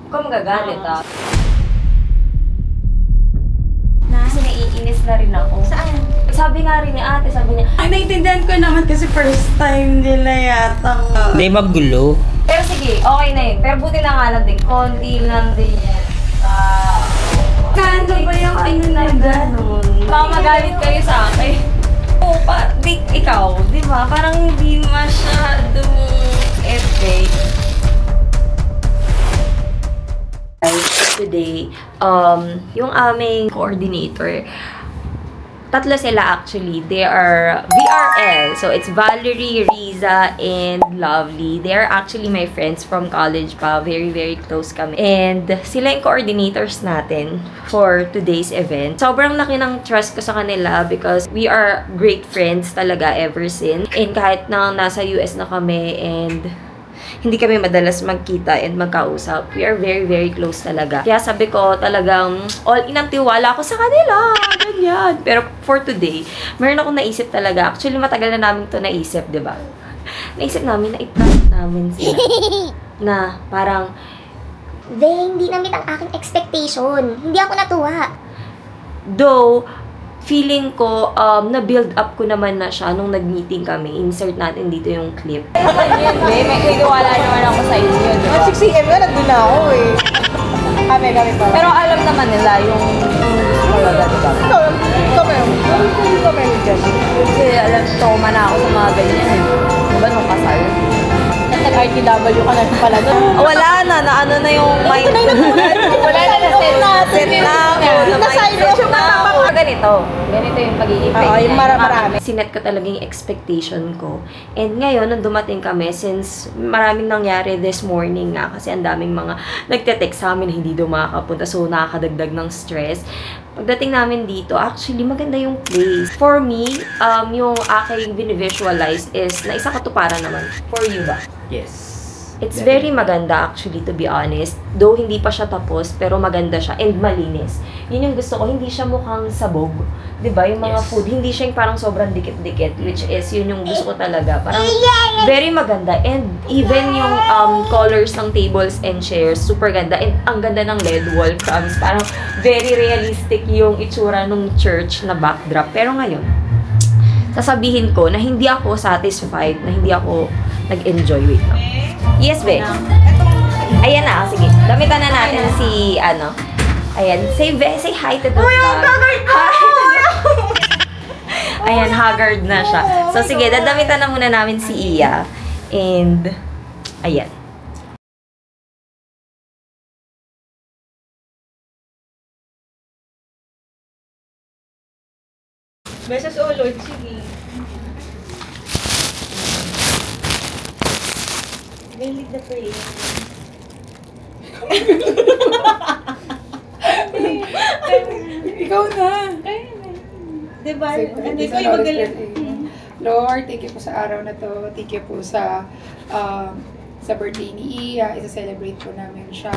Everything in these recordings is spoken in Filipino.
Huwag ka magagalit ah. Kasi naiinis na rin ako. Saan? Sabi nga rin ni ate, sabi niya, Ay, naintindihan ko naman kasi first time nila yata. Hindi magulo. pero sige, okay na yun. Pero buti na nga lang din, konti lang din yan. Kano ba yung ano na gano'n? Baka magalit kayo sa akin. Oo, ikaw, di ba? Parang hindi masyadong epic. Today, yung aming coordinator, tatlo sila actually. They are VRL. So, it's Valerie, Riza, and Lovely. They are actually my friends from college pa. Very, very close kami. And sila yung coordinators natin for today's event. Sobrang laki ng trust ko sa kanila because we are great friends talaga ever since. And kahit na nasa US na kami and hindi kami madalas magkita and magkausap. We are very, very close talaga. Kaya sabi ko talagang all in ang tiwala ko sa kanila. Ganyan. Pero for today, meron akong naisip talaga. Actually, matagal na namin to naisip, di ba? Naisip namin na i-prank namin sila. Na parang, Hindi na-meet ang aking expectation. Hindi ako natuwa. though, feeling ko, na-build up ko naman na siya nung nag-meeting kami. Insert natin dito yung clip. May niniwala naman ako sa inyo, di ba? 6 AM na, nandun na ako eh. Kami pa. Pero alam naman nila yung talaga, di ba? Kami dyan. Kasi alam, trauma na ako sa mga ganyan. Di ba nung kasal? Nag-RTW ka na pala doon. Wala na, ano na yung mind ko. Wala na, set na ako. Na-mindset na ako. Ganito yung pag-iipay. Oo, yung marami. Sinet ko talaga yung expectation ko. And ngayon, nung dumating kami, since maraming nangyari this morning nga, kasi ang daming mga nagte-text sa amin, hindi daw makakapunta, so nakakadagdag ng stress. Pagdating namin dito, actually, maganda yung place. For me, yung aking binivisualize is na isa katuparan naman. For you ba? Yes. It's very maganda actually, to be honest. Though hindi pa siya tapos, pero maganda siya and malinis. Yun yung gusto ko, hindi siya mukhang sabog. 'Di ba? Yung mga food, hindi siya yung parang sobrang dikit-dikit, which is yun yung gusto ko talaga. Parang very maganda and even yung colors ng tables and chairs, super ganda. And ang ganda ng LED wall crumbs. Parang very realistic yung itsura ng church na backdrop. Pero ngayon, sasabihin ko na hindi ako satisfied, na hindi ako nag-enjoy. Wait lang. Yes, be. Ayan na, sige. Damitan na natin si, ayan. Say hi to the vlog. Ayan, haggard na siya. So, sige, dadamitan na muna namin si Iya. And, ayan. Beses o Lord, sige. May lead the prayer. Ikaw na. Diba? Ikaw yung magaling. Lord, thank you po sa araw na to. Thank you po sa birthday ni Iya. Isa-celebrate po namin siya.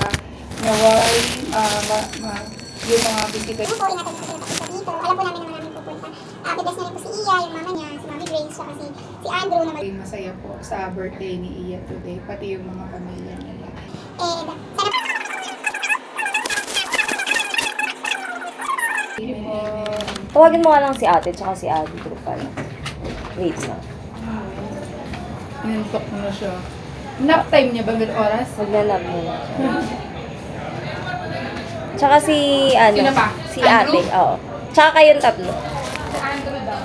Naway, yung mga bisita. Alam po natin na dito. Alam po namin na maraming pupunta. Bibes na rin po si Iya, yung mama niya, si Mami Grace, saka si Andrew naman. Masaya po sa birthday ni Iya today, pati yung mga pamilya nila. And sana Tawagin mo nga lang si ate, tsaka si Adi. Pala. Wait lang. Nintok mo na siya. Nap time niya ba may oras? Maglalab mo na siya. Tsaka si, Sino pa? si Andrew? ate. Oo. Tsaka kayong tatlo. Andrew daw.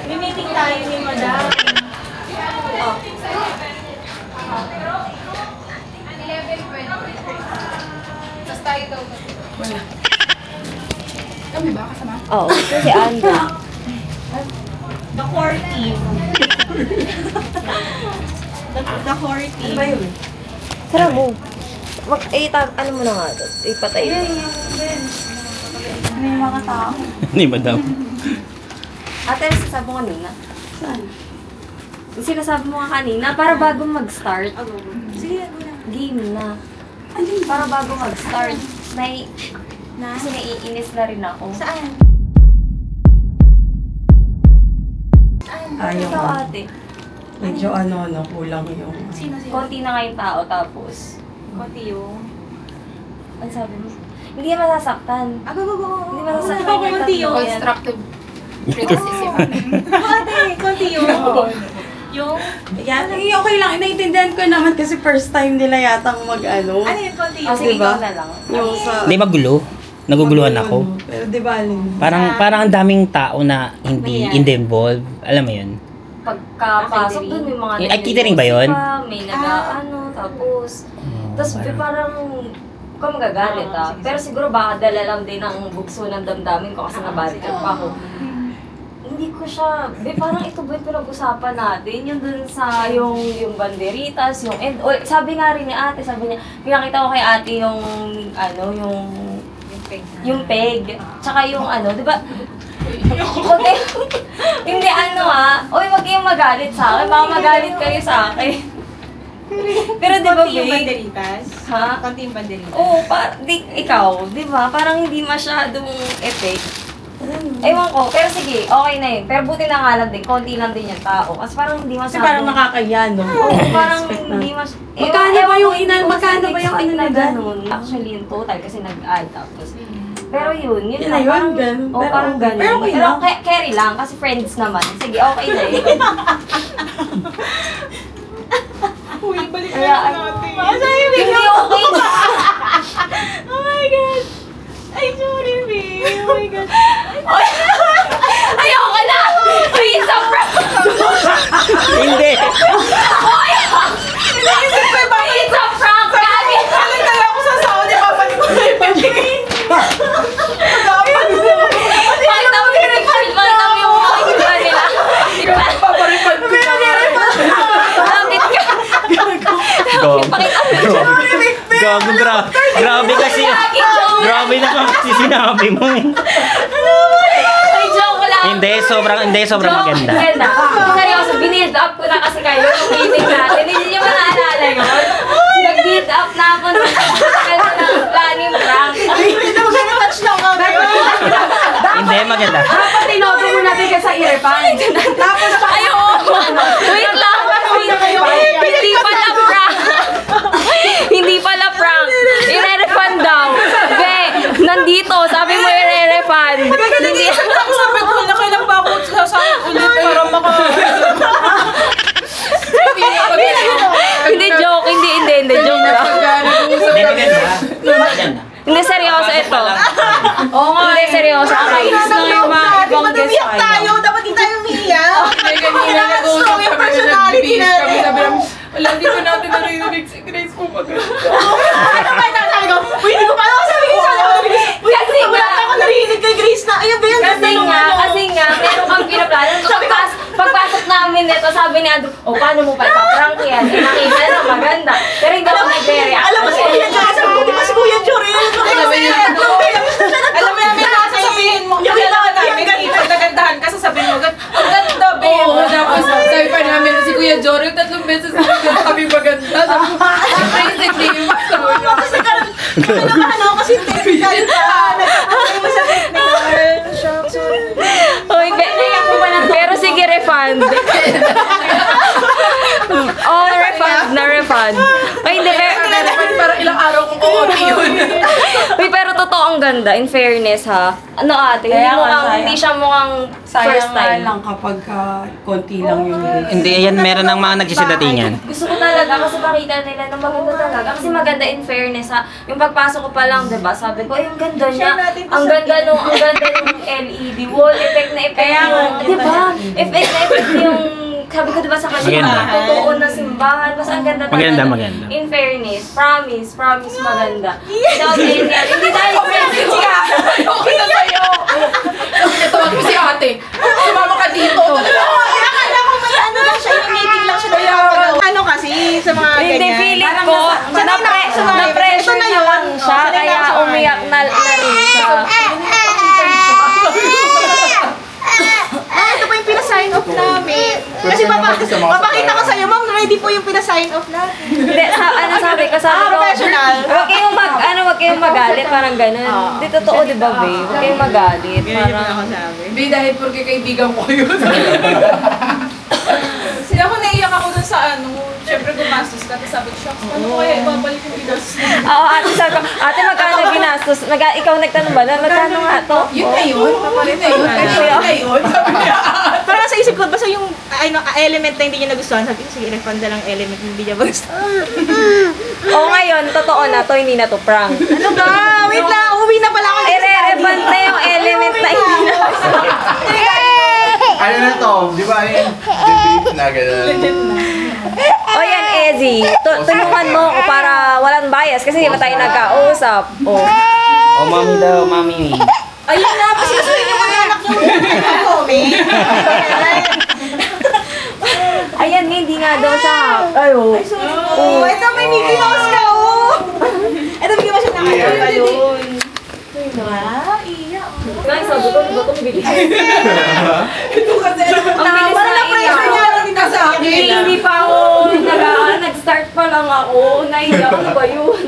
May meeting tayo ni Madam. Tapos tayo daw. Wala. Kami ba kasama? Oo. Ito si Andrew. The core team. The core team. Ano yun? Tara mo. Ano mo na nga ito? Ipatay mo. May mga tao. Ni madam. Ate, nasasabi mo kanina? Saan? Yung sinasabi mo nga kanina, para bago mag-start. Sige, Game na. Para bago mag-start. Kasi naiinis na rin ako. saan? Ayaw Ikaw ko. ate. Medyo kulang yung... Konti na nga yung tao tapos. Konti yung... Ano sabi mo? Hindi ka masasaktan. Hindi masasaktan. Konti yun. Constructive criticism. Konti yun. Yung? Yan, okay lang. Naiintindihan ko naman kasi first time nila yatang mag-ano. Ano yun, konti Oh, yun? sige, diba? ikaw na lang. Yung sa... Hindi magulo. Naguguluhan ako. Pero di ba, Alin? Parang ang daming tao na hindi involved. Alam mo yun? Pagkapasok doon, may mga Ay, catering ba yun? May tapos parang ko magagalit Pero siguro baka dala lang din ang bugso ng damdamin ko kasi nabalik pa ako. Hindi ko siya, parang ito ba yung pinag-usapan natin? Yung dun sa yung banderitas, sabi nga rin ni ate, sabi niya, pinakita ko kay ate yung peg. Tsaka yung di ba? Hindi wag kayong magalit sa akin. Baka magalit kayo sa akin. Pero di ba, Konti yung banderitas? Ha? Konti yung banderitas? Oo, ikaw, di ba? Parang hindi masyadong effect. Ewan ko, pero sige, okay na yun. Pero buti na nga lang din, konti lang din yung tao. Kasi parang hindi Kasi masyadong... parang nakakaya, no? Oo, parang Expect na. hindi Magkano ba yung magkano ba yung ano na ganun? Actually, yung total kasi nag-add tapos. Pero yun Yun lang. na yun, Parang, ganun. oh, parang ganun. Pero okay lang. Carry lang, kasi friends naman. Sige, okay na yun. Uy, balik na Kaya, natin. Hindi okay na. Oh my God! Ay, sorry, babe. Oh my God. Ayoko na! Uy, isa prank! Hindi! It's a prank, Gabi! Kala ko sa sound, ibabalik ko na yung pagkain. Pakita mo yung refund, pakita mo yung makikita nila. Paparipad ko na. Lapit ka. Pakita mo yung Gago, grabe kasi. Grabe na kasi sinabi mo. Ay, joke lang. Hindi, sobrang maganda. Maganda. Seryoso, binild up ko na kasi kayo yung meeting natin. Hindi niyo ba naalala yun? Nag-build up na ako ng planning prank. Hindi, maganda. Dapat tinoto mo natin ka sa earphone. Tapos Ay, oo. Wait lang. Hindi pala prank. Hindi pala prank. I-refund daw. Be, nandito. Sabi mo i-refund. Hindi. Sabi ko, nakailang ba ako sasama ulit para Hindi joke. Hindi. Joke lang. Hindi, maganda. Hindi seryoso ito. Oo nga. Hindi seryoso. Okay. na yung mga ibang guest Umiyak tayo, dapat hindi tayo umiyak. Kanina nag-uusap kami personality natin. Kami sabi namin, wala, hindi ko natin narinig si Grace kung maganda. Ano ba yung sabi ko? Uy, hindi ko pa ako sabihin sa akin. Kasi Wala nga, pa ako narinig kay Grace na, ayun ba yung kasi nga, meron kang pinaplano. Pagpasok namin nito, sabi ni Andrew, paano mo pa ipaprank yan? Nakita na maganda. Pero hindi ako nag-react. Alam mo si Kuya Jory, sabi ko, di ba si Kuya Jory? Alam mo namin na sasabihin mo, yung kailangan namin dito, nagandahan ka, sasabihin mo, ang ganda, babe. Oo, tapos sabi pa namin si Kuya Jory, 3 beses na kami maganda. Sabi ko, basically, yung Kasi naman ako kasi technical ka. Nagkakasay mo sa technical. Shucks, sorry. Uy, pero sige, refund. Na-refund. Ay, hindi, parang ilang araw kong OOT yun. Uy, pero totoo ang ganda, in fairness ha. Ano ate, Kaya nga, sayang. hindi siya mukhang first sayang nga time. lang kapag konti lang yung guest. Hindi, yan meron ng mga nagsisidatingan. Gusto ko talaga kasi makita nila na maganda talaga. Kasi maganda in fairness ha. Yung pagpasok ko pa lang, diba, sabi ko, ay, ang ganda niya. Share natin to Ang sa ganda nung LED wall, effect na effect Kaya nga, yung, diba? Effect na effect yung, sabi ko diba sa kanya, Maganda. totoo na simbahan. Basta ang ganda talaga. Maganda. In fairness, promise maganda. Without any, hindi tayo friends. Okay na sa'yo. Tawag mo si ate. Sumama ka dito. Akala ko may ano lang siya, yung meeting lang siya. Ano kasi, sa mga Hindi, ganyan. feeling ko, na-pressure na lang siya, kaya umiyak na rin siya. Ito po yung pina-sign off namin. Kasi papakita ko sa'yo, ma'am, ready po yung pina-sign off natin. Hindi, sabi ko, professional. Huwag kayong magalit, parang ganun. Di totoo, di ba, babe? Huwag kayong magalit, parang... Hindi, dahil porque kaibigan ko yun. Kasi ako naiyak ako dun sa syempre gumastos ka, tapos sabi ko, shucks, paano kaya ibabalik yung pinastos? Oo, ate, sabi ko, ate, magkano gumastos. Ikaw nagtanong ba? Magkano nga to? Yun na yun. Yun na yun. Yun na yun. Parang sa isip ko, basta yung element na hindi niya nagustuhan, sabi ko, sige, refund na lang element na hindi niya magustuhan. O ngayon, totoo na to, hindi na to prank. Ano ba? Wait lang, uwi na pala ako. I-refund na yung element na hindi na Ano na to? Di ba yung debate na gano'n? O yan, Ezzy. Tulungan mo ako para walang bias kasi hindi ba tayo nagkausap. O. Oh, mami daw, mami. Ayun na, pasisuin niyo mga anak niyo. Comment. Ayan, hindi nga daw siya. Ayo. Ay, sorry po. Ito, may Mickey Mouse ka, oh. Ito, Mickey Mouse yung nakakita yun. Guys, sabi ko, ba itong bilis? Ito kasi Ang bilis na pressure niya lang dito sa akin. Hindi pa ako nag-start pa lang ako. Naiyak ko ba yun?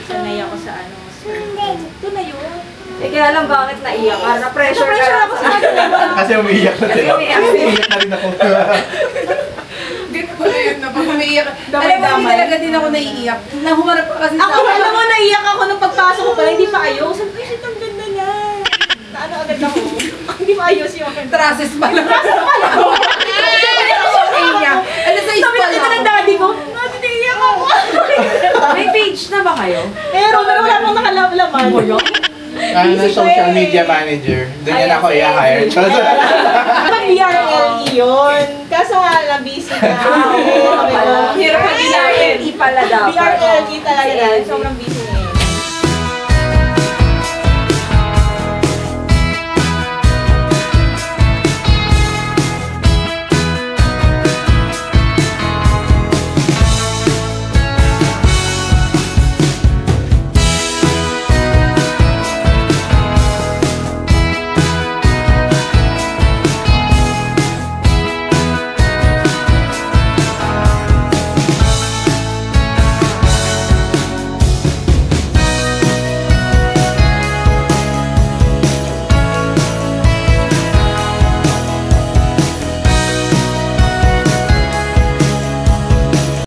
Sanay ako sa ano. Ito na yun. Eh kaya lang bakit naiyak ka? Na-pressure ka lang. Kasi umiiyak na din. Umiiyak na rin ako. Ganun pala yun na pag umiiyak. Alam mo, hindi talaga din ako naiiyak. Nahumarap ka kasi sa Ako, alam mo, naiyak ako nung pagpasok ko pala, hindi pa ayos. Sabi ko, shit, ang ganda niya. Na ano agad ako. Hindi pa ayos yung traces pa lang. Ano sa Sabi ispa na lang. ng daddy ko, Mati, naiyak ako. May page na ba kayo? Pero wala pong nakalalaman. Ano na social media manager. Doon yan ako i-hire. Pag VRLE yun. Kaso nga lang, busy na. Hirap na VRLE pala dapat. VRLE talaga yan. Sobrang busy